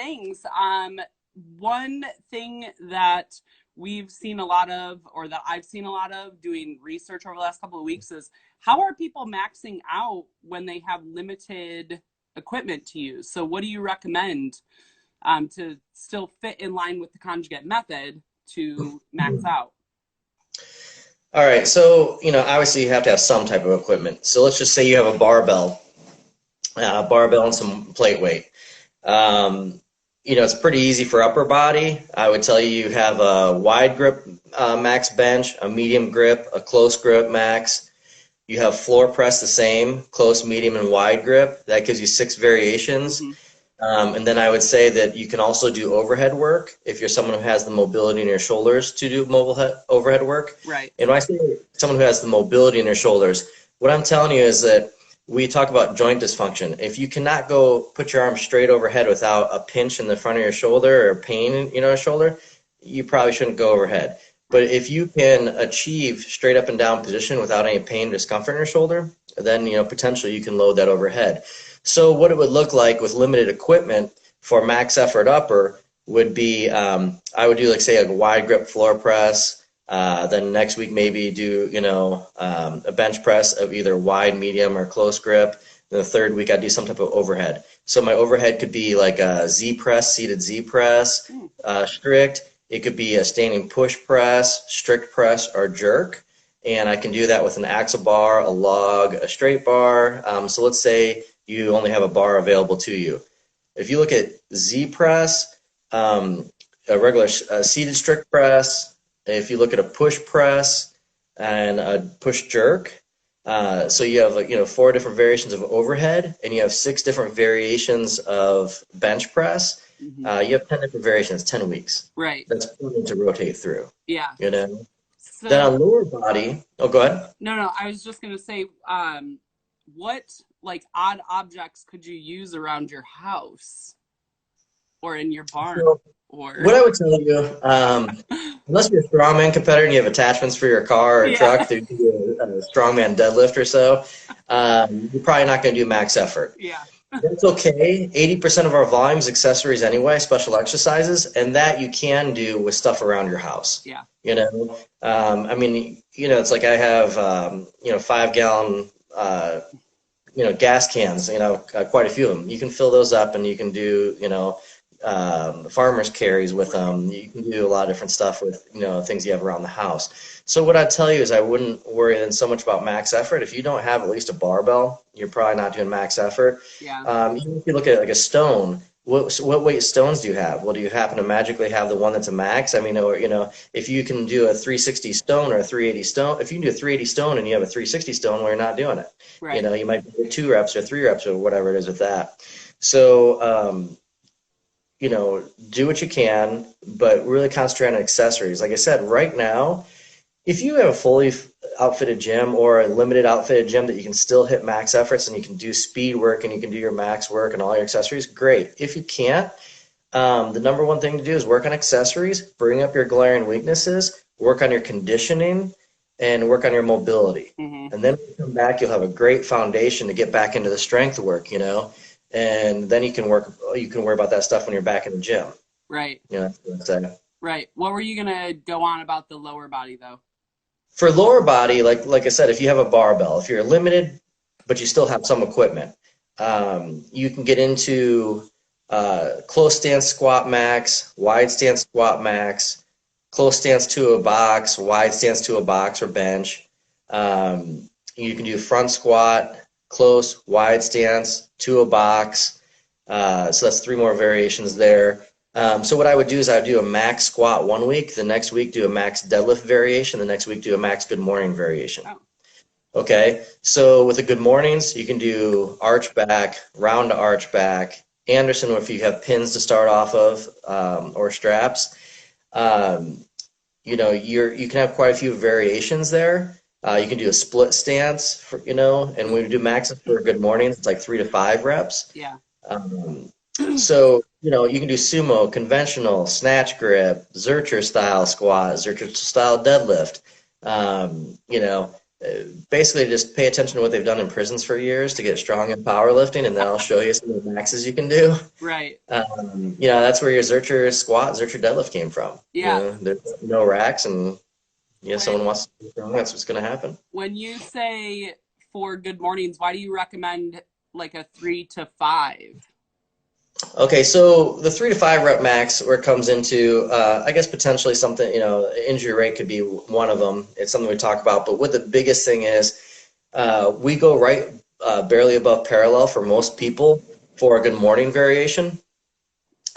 things. One thing that we've seen a lot of, or that I've seen a lot of doing research over the last couple of weeks, is how are people maxing out when they have limited equipment to use? So what do you recommend to still fit in line with the conjugate method to max out? All right, so obviously you have to have some type of equipment. So let's just say you have a barbell and some plate weight. It's pretty easy for upper body. I would tell you have a wide grip max bench, a medium grip, a close grip max. You have floor press the same, close, medium, and wide grip. That gives you 6 variations. And then I would say that you can also do overhead work if you're someone who has the mobility in your shoulders to do overhead work. Right. And when I say someone who has the mobility in their shoulders, what I'm telling you is that we talk about joint dysfunction. If you cannot go put your arm straight overhead without a pinch in the front of your shoulder or pain in your shoulder, you probably shouldn't go overhead. But if you can achieve straight up and down position without any pain or discomfort in your shoulder, then potentially you can load that overhead. So what it would look like with limited equipment for max effort upper would be I would do, like, say, a wide grip floor press. Then next week maybe do a bench press of either wide, medium, or close grip. Then the third week I'd do some type of overhead. So my overhead could be like a Z press, seated Z press, strict. It could be a standing push press, strict press, or jerk. And I can do that with an axle bar, a log, a straight bar. So let's say you only have a bar available to you. If you look at Z press, a regular seated strict press, if you look at a push press and a push jerk, so you have 4 different variations of overhead, and you have 6 different variations of bench press. You have 10 different variations, 10 weeks. Right. That's plenty to rotate through. Yeah. So, then on lower body, oh, go ahead. No, I was just going to say, what odd objects could you use around your house or in your barn? What I would tell you, unless you're a strongman competitor and you have attachments for your car or truck to do a strongman deadlift or so, you're probably not going to do max effort. Yeah. That's okay. 80% of our volume is accessories anyway, special exercises, and that you can do with stuff around your house. Yeah. It's like I have 5-gallon gas cans, quite a few of them. You can fill those up and you can do farmer's carries with them. You can do a lot of different stuff with things you have around the house. So what I'd tell you is I wouldn't worry then so much about max effort. If you don't have at least a barbell, you're probably not doing max effort. Yeah. Even if you look at like a stone, what weight stones do you have? Well, do you happen to magically have the one that's a max? If you can do a 360 stone or a 380 stone, if you can do a 380 stone and you have a 360 stone, well, you're not doing it. Right. You might do 2 reps or 3 reps or whatever it is with that. So, do what you can, but really concentrate on accessories. Like I said, right now, if you have a fully outfitted gym or a limited outfitted gym that you can still hit max efforts and you can do speed work and you can do your max work and all your accessories, great. If you can't, the number one thing to do is work on accessories, bring up your glaring weaknesses, work on your conditioning, and work on your mobility. And then when you come back, you'll have a great foundation to get back into the strength work, and then you can worry about that stuff when you're back in the gym. Right. That's what I'm saying. Right. What were you going to go on about the lower body, though? For lower body, like I said, if you have a barbell, if you're limited, but you still have some equipment, you can get into close stance squat max, wide stance squat max, close stance to a box, wide stance to a box or bench. You can do front squat, close, wide stance to a box. So that's 3 more variations there. So what I would do is I would do a max squat 1 week, the next week do a max deadlift variation, the next week do a max good morning variation. Oh. Okay, so with the good mornings, you can do arch back, round to arch back, Anderson if you have pins to start off of, or straps. You can have quite a few variations there. You can do a split stance, and we do maxes for good mornings, it's like 3 to 5 reps. Yeah. So, you can do sumo, conventional, snatch grip, Zercher style squat, Zercher style deadlift. basically just pay attention to what they've done in prisons for years to get strong in powerlifting, and then I'll show you some of the maxes you can do. Right. That's where your Zercher squat, Zercher deadlift came from. Yeah. There's no racks, and someone When wants to do strong, that's what's going to happen. when you say for good mornings, why do you recommend like a 3 to 5? Okay, so the 3 to 5 rep max, where it comes into, I guess potentially something, injury rate could be one of them. It's something we talk about, but what the biggest thing is, we go right barely above parallel for most people for a good morning variation.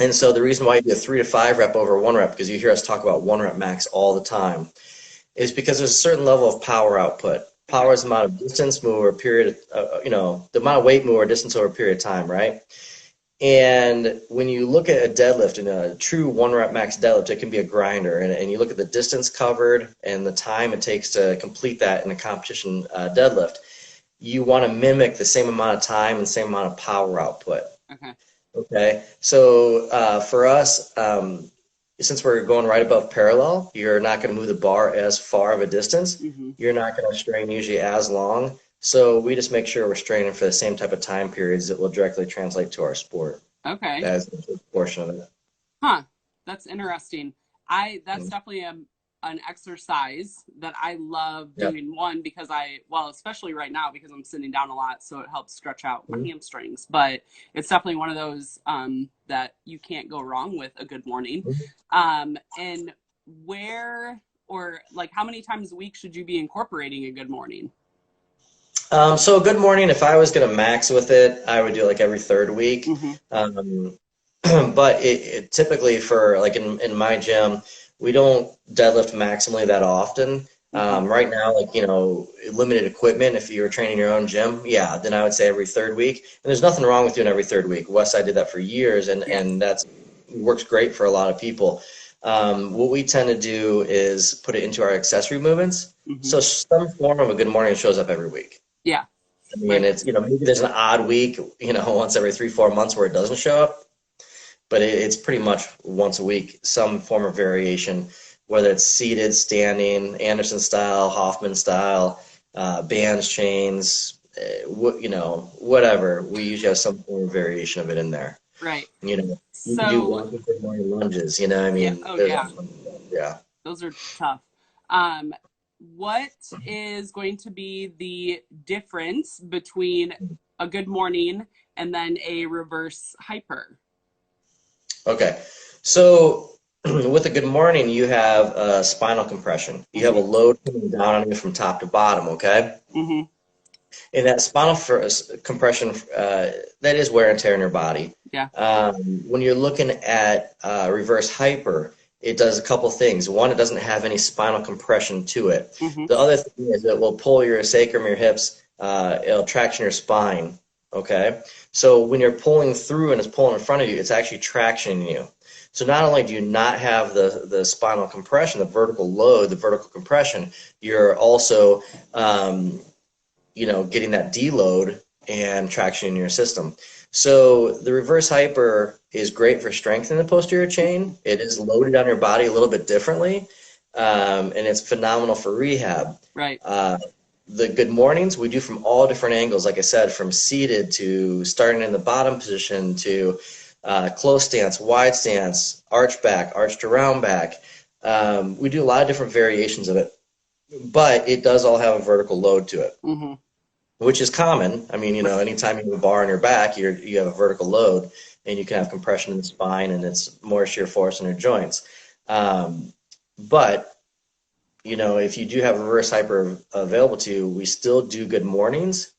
And so the reason why you do a 3 to 5 rep over 1 rep, because you hear us talk about 1 rep max all the time, is because there's a certain level of power output. Power is the amount of distance moved over a period, the amount of weight moved or distance over a period of time, right? And when you look at a deadlift, and a true 1 rep max deadlift, it can be a grinder. And you look at the distance covered and the time it takes to complete that in a competition deadlift, you want to mimic the same amount of time and same amount of power output. Okay. So for us, since we're going right above parallel, you're not going to move the bar as far of a distance. You're not going to strain usually as long. So we just make sure we're straining for the same type of time periods that will directly translate to our sport. Okay. As a portion of it. Huh. That's interesting. That's definitely an exercise that I love doing. One, because especially right now because I'm sitting down a lot, so it helps stretch out my hamstrings. But it's definitely one of those that you can't go wrong with a good morning. And where, or like how many times a week should you be incorporating a good morning? So a good morning, if I was going to max with it, I would do like every 3rd week. But it typically for like in my gym, we don't deadlift maximally that often. Right now, like, limited equipment, if you're training your own gym, then I would say every 3rd week. And there's nothing wrong with doing every 3rd week. Westside did that for years, and that's works great for a lot of people. What we tend to do is put it into our accessory movements. So some form of a good morning shows up every week. Yeah. I mean, it's, maybe there's an odd week, once every 3-4 months where it doesn't show up, but it's pretty much once a week, some form of variation, whether it's seated, standing, Anderson style, Hoffman style, bands, chains, whatever. We usually have some form of variation of it in there. Right. You can do walking good morning lunges, I mean. Yeah. Those are tough. What is going to be the difference between a good morning and then a reverse hyper? Okay, so with a good morning, you have spinal compression. You have a load coming down on you from top to bottom, okay? And that spinal compression, that is wear and tear in your body. Yeah. When you're looking at reverse hyper, it does a couple things. One, it doesn't have any spinal compression to it. The other thing is it will pull your sacrum, your hips, it'll traction your spine, okay? So when you're pulling through and it's pulling in front of you, it's actually tractioning you. So not only do you not have the spinal compression, the vertical load, the vertical compression, you're also, getting that deload and traction in your system. So the reverse hyper is great for strengthening the posterior chain. It is loaded on your body a little bit differently, and it's phenomenal for rehab. Right. The good mornings we do from all different angles, like I said, from seated to starting in the bottom position to close stance, wide stance, arch back, arched around back. We do a lot of different variations of it, but it does all have a vertical load to it. Which is common. I mean, anytime you have a bar on your back, you have a vertical load, and you can have compression in the spine, and it's more shear force in your joints. But, if you do have reverse hyper available to you, we still do good mornings.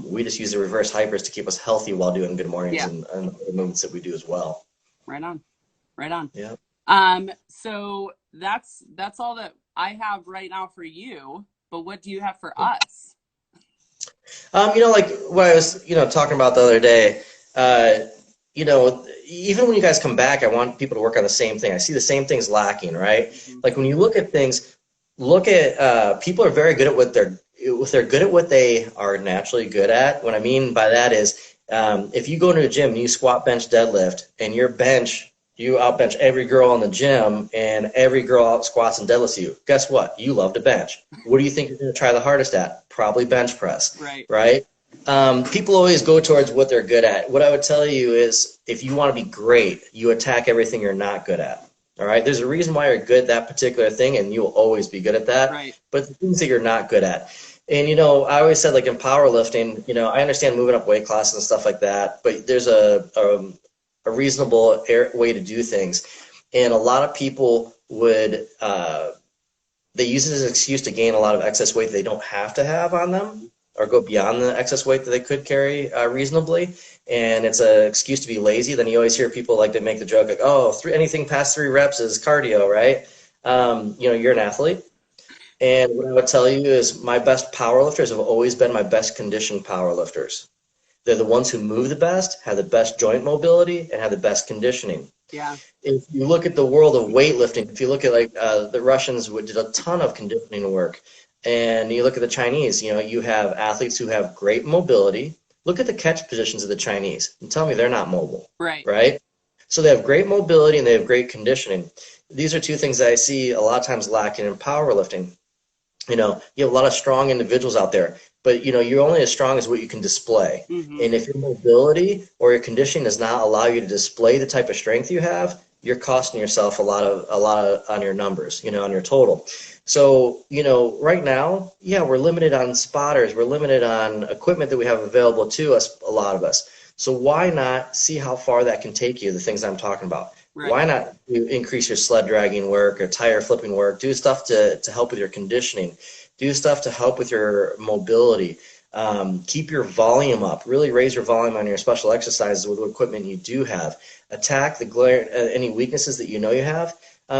We just use the reverse hypers to keep us healthy while doing good mornings and the movements that we do as well. Right on. Yeah. So that's all that I have right now for you, but what do you have for us? Like what I was, talking about the other day, even when you guys come back, I want people to work on the same thing. I see the same things lacking, right? Like when you look at things, people are very good at they're good at what they are naturally good at. What I mean by that is, if you go into a gym and you squat, bench, deadlift, and your bench You outbench every girl in the gym, and every girl out squats and deadlifts you. Guess what? You love to bench. What do you think you're going to try the hardest at? Probably bench press, Right. right? People always go towards what they're good at. What I would tell you is, if you want to be great, you attack everything you're not good at. All right. There's a reason why you're good at that particular thing, and you will always be good at that. Right. But the things that you're not good at. And, you know, I always said, like in powerlifting, you know, I understand moving up weight classes and stuff like that, but there's a reasonable way to do things. And a lot of people would, they use it as an excuse to gain a lot of excess weight that they don't have to have on them, or go beyond the excess weight that they could carry reasonably. And it's an excuse to be lazy. Then you always hear people like to make the joke like, oh, anything past 3 reps is cardio, right? You know, you're an athlete. And what I would tell you is my best powerlifters have always been my best conditioned powerlifters. They're the ones who move the best, have the best joint mobility, and have the best conditioning. Yeah. If you look at the world of weightlifting, if you look at like the Russians did a ton of conditioning work, and you look at the Chinese, you know, you have athletes who have great mobility. Look at the catch positions of the Chinese and tell me they're not mobile. Right. Right? So they have great mobility and they have great conditioning. These are two things that I see a lot of times lacking in powerlifting. You know, you have a lot of strong individuals out there, but you know, you're only as strong as what you can display. Mm-hmm. And if your mobility or your conditioning does not allow you to display the type of strength you have, you're costing yourself a lot of on your numbers, you know, on your total. So, you know, right now, yeah, we're limited on spotters, we're limited on equipment that we have available to us, a lot of us. So why not see how far that can take you, the things I'm talking about? Right. Why not increase your sled dragging work or tire flipping work? Do stuff to help with your conditioning. Do stuff to help with your mobility. Keep your volume up. Really raise your volume on your special exercises with the equipment you do have. Attack any weaknesses that you know you have.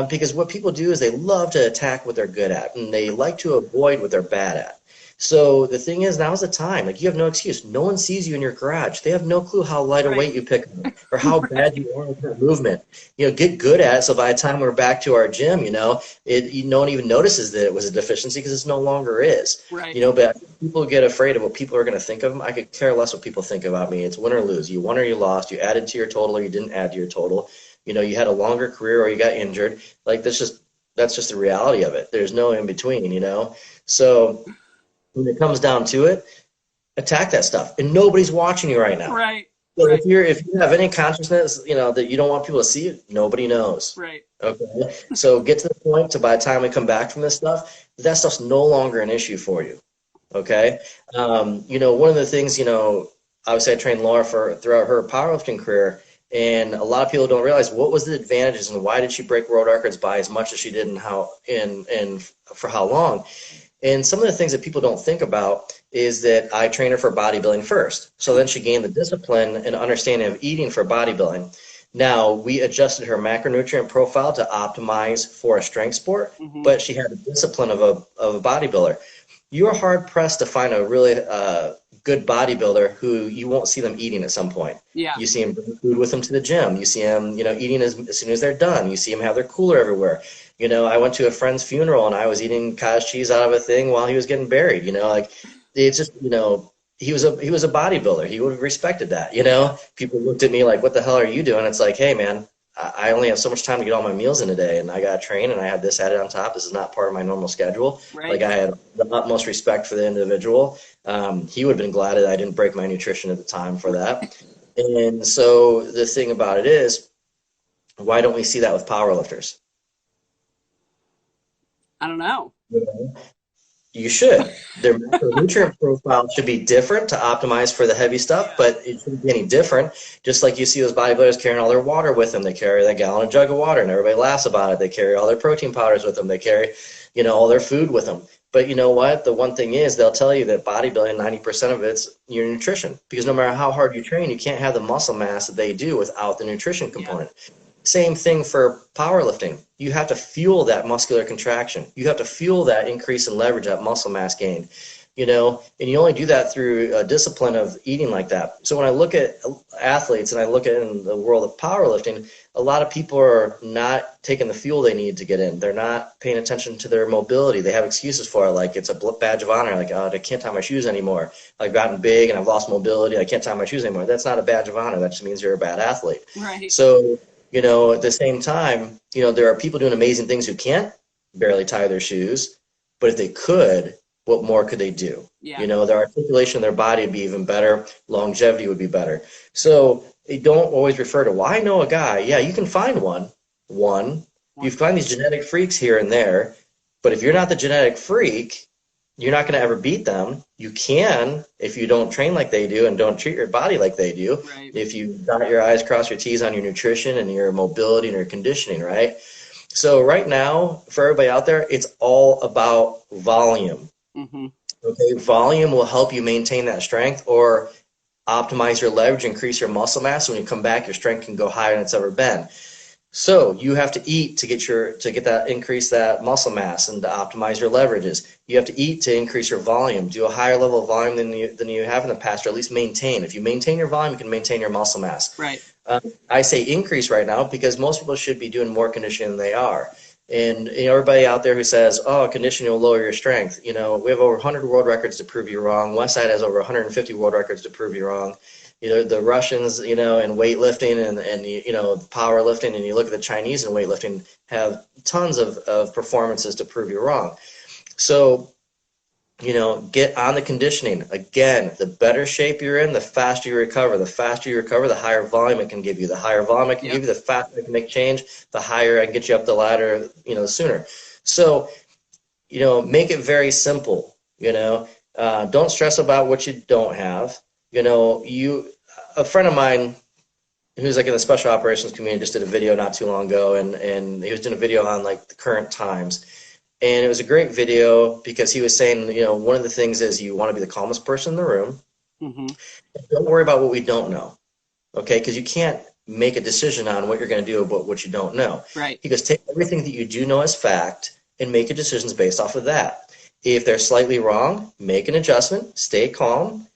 Because what people do is they love to attack what they're good at, and they like to avoid what they're bad at. So the thing is, now's the time. Like, you have no excuse. No one sees you in your garage. They have no clue how light a weight you pick up or how bad you are with that movement. You know, get good at it. So by the time we're back to our gym, you know, no one even notices that it was a deficiency because it's no longer is. Right. You know, but people get afraid of what people are going to think of them. I could care less what people think about me. It's win or lose. You won or you lost. You added to your total or you didn't add to your total. You know, you had a longer career or you got injured. Like, that's just the reality of it. There's no in between, you know. So when it comes down to it, attack that stuff. And nobody's watching you right now. Right. So if you have any consciousness, you know, that you don't want people to see it, nobody knows. Right. Okay. So get to the point to by the time we come back from this stuff, that stuff's no longer an issue for you. Okay. You know, one of the things, you know, obviously I trained Laura throughout her powerlifting career. And a lot of people don't realize what was the advantages and why did she break world records by as much as she did and for how long. And some of the things that people don't think about is that I trained her for bodybuilding first. So then she gained the discipline and understanding of eating for bodybuilding. Now, we adjusted her macronutrient profile to optimize for a strength sport, but she had the discipline of a bodybuilder. You are hard-pressed to find a really good bodybuilder who you won't see them eating at some point. Yeah. You see them bring food with them to the gym. You see them, you know, eating as soon as they're done. You see them have their cooler everywhere. You know, I went to a friend's funeral and I was eating cottage cheese out of a thing while he was getting buried. You know, like, it's just, you know, he was a bodybuilder. He would have respected that. You know, people looked at me like, "What the hell are you doing?" It's like, hey, man, I only have so much time to get all my meals in a day, and I got to train, and I have this added on top. This is not part of my normal schedule. Right. Like, I had the utmost respect for the individual. He would have been glad that I didn't break my nutrition at the time for that. And so the thing about it is, why don't we see that with powerlifters? I don't know. You should. Their macronutrient profile should be different to optimize for the heavy stuff, but it shouldn't be any different. Just like you see those bodybuilders carrying all their water with them. They carry that gallon and jug of water, and everybody laughs about it. They carry all their protein powders with them. They carry, you know, all their food with them. But you know what? The one thing is, they'll tell you that bodybuilding, 90% of it's your nutrition. Because no matter how hard you train, you can't have the muscle mass that they do without the nutrition component. Yeah. Same thing for powerlifting. You have to fuel that muscular contraction. You have to fuel that increase in leverage, that muscle mass gain, you know, and you only do that through a discipline of eating like that. So when I look at athletes and I look at in the world of powerlifting, a lot of people are not taking the fuel they need to get in. They're not paying attention to their mobility. They have excuses for it, like it's a badge of honor, like, oh, I can't tie my shoes anymore. I've gotten big and I've lost mobility. I can't tie my shoes anymore. That's not a badge of honor. That just means you're a bad athlete. Right. So At the same time, there are people doing amazing things who can't barely tie their shoes, but if they could, what more could they do? Yeah. Their articulation of their body would be even better, longevity would be better. So they don't always refer to, well, I know a guy. Yeah, you can find one. You find these genetic freaks here and there, but if you're not the genetic freak, you're not going to ever beat them. You can if you don't train like they do and don't treat your body like they do. Right. If you dot your I's, cross your T's on your nutrition and your mobility and your conditioning, right? So right now, for everybody out there, it's all about volume. Mm-hmm. Okay, volume will help you maintain that strength or optimize your leverage, increase your muscle mass. When you come back, your strength can go higher than it's ever been. So you have to eat to get that increase that muscle mass and to optimize your leverages. You have to eat to increase your volume, do a higher level of volume than you have in the past, or at least maintain. If you maintain your volume, you can maintain your muscle mass. Right. I say increase right now because most people should be doing more conditioning than they are. And everybody out there who says, "Oh, conditioning will lower your strength," we have over 100 world records to prove you wrong. Westside has over 150 world records to prove you wrong. The Russians, in weightlifting and powerlifting, and you look at the Chinese in weightlifting, have tons of performances to prove you wrong. So, get on the conditioning. Again, the better shape you're in, the faster you recover. The faster you recover, the higher volume it can give you. The higher volume it can give you, the faster it can make change, the higher I can get you up the ladder, sooner. So, make it very simple, don't stress about what you don't have. A friend of mine who's like in the special operations community just did a video not too long ago, and he was doing a video on like the current times. And it was a great video because he was saying, one of the things is you want to be the calmest person in the room. Mm-hmm. Don't worry about what we don't know, okay? Because you can't make a decision on what you're going to do about what you don't know. Right. He goes, take everything that you do know as fact and make your decisions based off of that. If they're slightly wrong, make an adjustment, stay calm,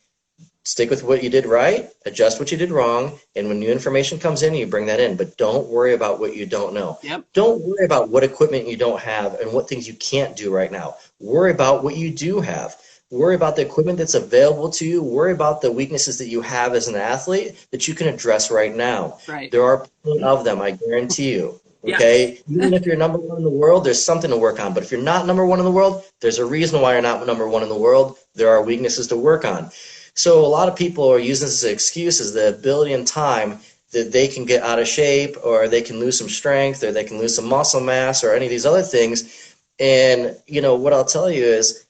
stick with what you did right, adjust what you did wrong, and when new information comes in, you bring that in. But don't worry about what you don't know. Yep. Don't worry about what equipment you don't have and what things you can't do right now. Worry about what you do have. Worry about the equipment that's available to you. Worry about the weaknesses that you have as an athlete that you can address right now. Right. There are plenty of them, I guarantee you. Okay? Yeah. Even if you're number one in the world, there's something to work on. But if you're not number one in the world, there's a reason why you're not number one in the world. There are weaknesses to work on. So a lot of people are using this as an excuse, as the ability and time that they can get out of shape, or they can lose some strength, or they can lose some muscle mass, or any of these other things. And, what I'll tell you is,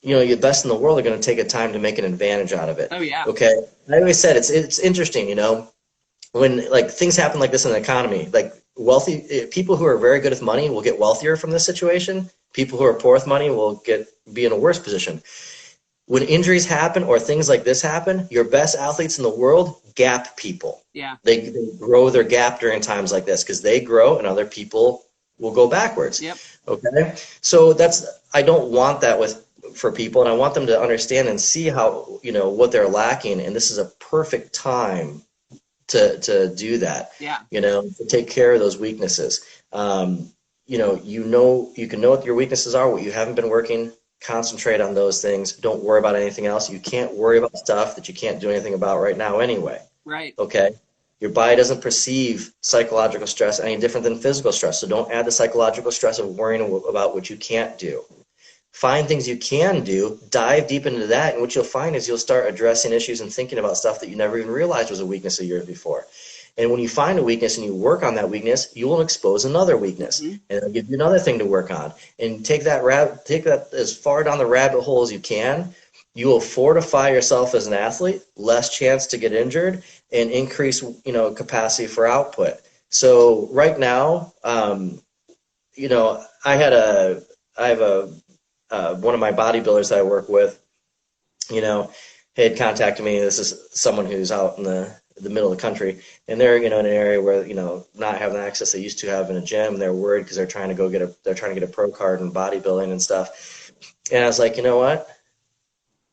your best in the world are going to take a time to make an advantage out of it. Oh, yeah. Okay? I always said it's interesting, when like things happen like this in the economy, like wealthy people who are very good with money will get wealthier from this situation. People who are poor with money will be in a worse position. When injuries happen or things like this happen, your best athletes in the world gap people. Yeah. They grow their gap during times like this because they grow and other people will go backwards. Yep. Okay? So I don't want that for people, and I want them to understand and see how, what they're lacking, and this is a perfect time to do that. Yeah. To take care of those weaknesses. You can know what your weaknesses are, what you haven't been working. Concentrate on those things. Don't worry about anything else. You can't worry about stuff that you can't do anything about right now anyway. Right. Okay? Your body doesn't perceive psychological stress any different than physical stress. So don't add the psychological stress of worrying about what you can't do. Find things you can do, dive deep into that, and what you'll find is you'll start addressing issues and thinking about stuff that you never even realized was a weakness a year before. And when you find a weakness and you work on that weakness, you will expose another weakness, and it'll give you another thing to work on. And take that as far down the rabbit hole as you can. You will fortify yourself as an athlete, less chance to get injured, and increase capacity for output. So right now, I have one of my bodybuilders that I work with, had contacted me. This is someone who's out in the middle of the country, and they're in an area where not having the access they used to have in a gym. They're worried because they're trying to get a pro card in bodybuilding and stuff. And I was like, you know what?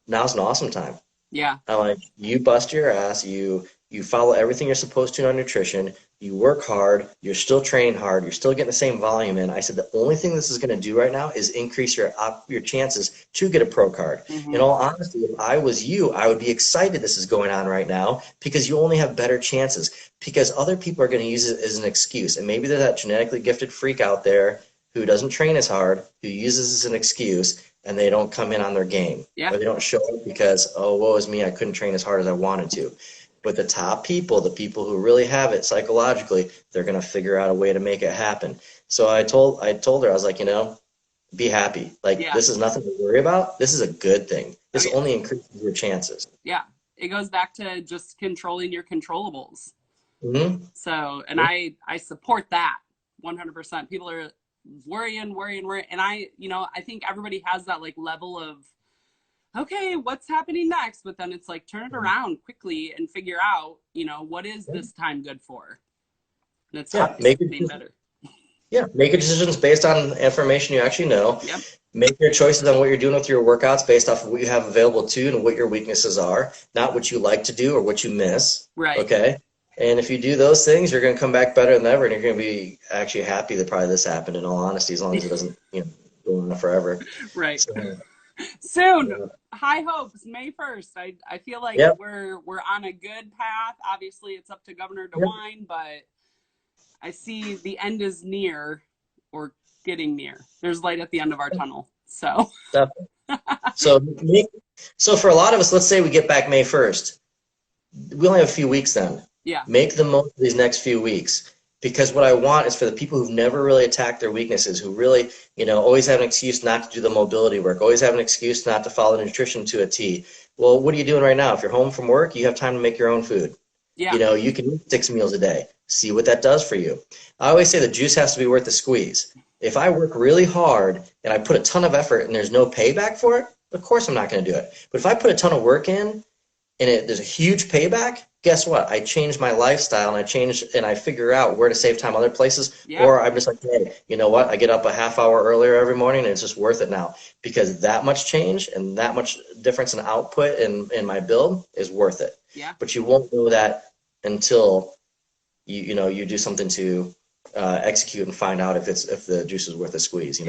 Now's an awesome time. Yeah. I'm like, you bust your ass, you you follow everything you're supposed to on nutrition, you work hard, you're still training hard, you're still getting the same volume in. I said the only thing this is going to do right now is increase your chances to get a pro card. In all honesty, if I was you, I would be excited this is going on right now because you only have better chances, because other people are going to use it as an excuse. And maybe there's that genetically gifted freak out there who doesn't train as hard, who uses this as an excuse, and they don't come in on their game. Yeah. Or they don't show up because, oh, woe is me, I couldn't train as hard as I wanted to. But the top people, the people who really have it psychologically, they're going to figure out a way to make it happen. So I told her, I was like, be happy. Like, this is nothing to worry about. This is a good thing. This only increases your chances. Yeah. It goes back to just controlling your controllables. So, and I support that 100%. People are worrying. And I think everybody has that like level of, okay, what's happening next? But then it's like, turn it around quickly and figure out, what is this time good for? And it's being better. Yeah, make your decisions based on information you actually know. Yep. Make your choices on what you're doing with your workouts based off of what you have available to you and what your weaknesses are, not what you like to do or what you miss. Right. Okay? And if you do those things, you're going to come back better than ever, and you're going to be actually happy that probably this happened, in all honesty, as long as it doesn't go on forever. Right. So, soon. High hopes, May 1st. I feel like we're on a good path. Obviously, it's up to Governor DeWine, but I see the end is near, or getting near. There's light at the end of our tunnel. So so for a lot of us, let's say we get back May 1st. We only have a few weeks then. Yeah. Make the most of these next few weeks. Because what I want is for the people who've never really attacked their weaknesses, who really, always have an excuse not to do the mobility work, always have an excuse not to follow nutrition to a T. Well, what are you doing right now? If you're home from work, you have time to make your own food. Yeah. You can eat 6 meals a day. See what that does for you. I always say the juice has to be worth the squeeze. If I work really hard and I put a ton of effort and there's no payback for it, of course I'm not going to do it. But if I put a ton of work in and there's a huge payback, guess what? I change my lifestyle and I figure out where to save time other places. Yeah. Or I'm just like, hey, you know what? I get up a half hour earlier every morning and it's just worth it now, because that much change and that much difference in output in my build is worth it. Yeah. But you won't know that until you do something to execute and find out if the juice is worth a squeeze.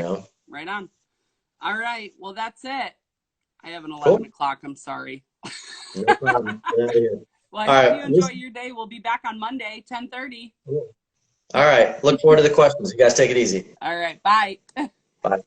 Right on. All right. Well, that's it. I have an 11 o'clock. I'm sorry. No problem. Well, I hope you enjoy your day. We'll be back on Monday, 10:30. All right. Look forward to the questions. You guys take it easy. All right. Bye. Bye.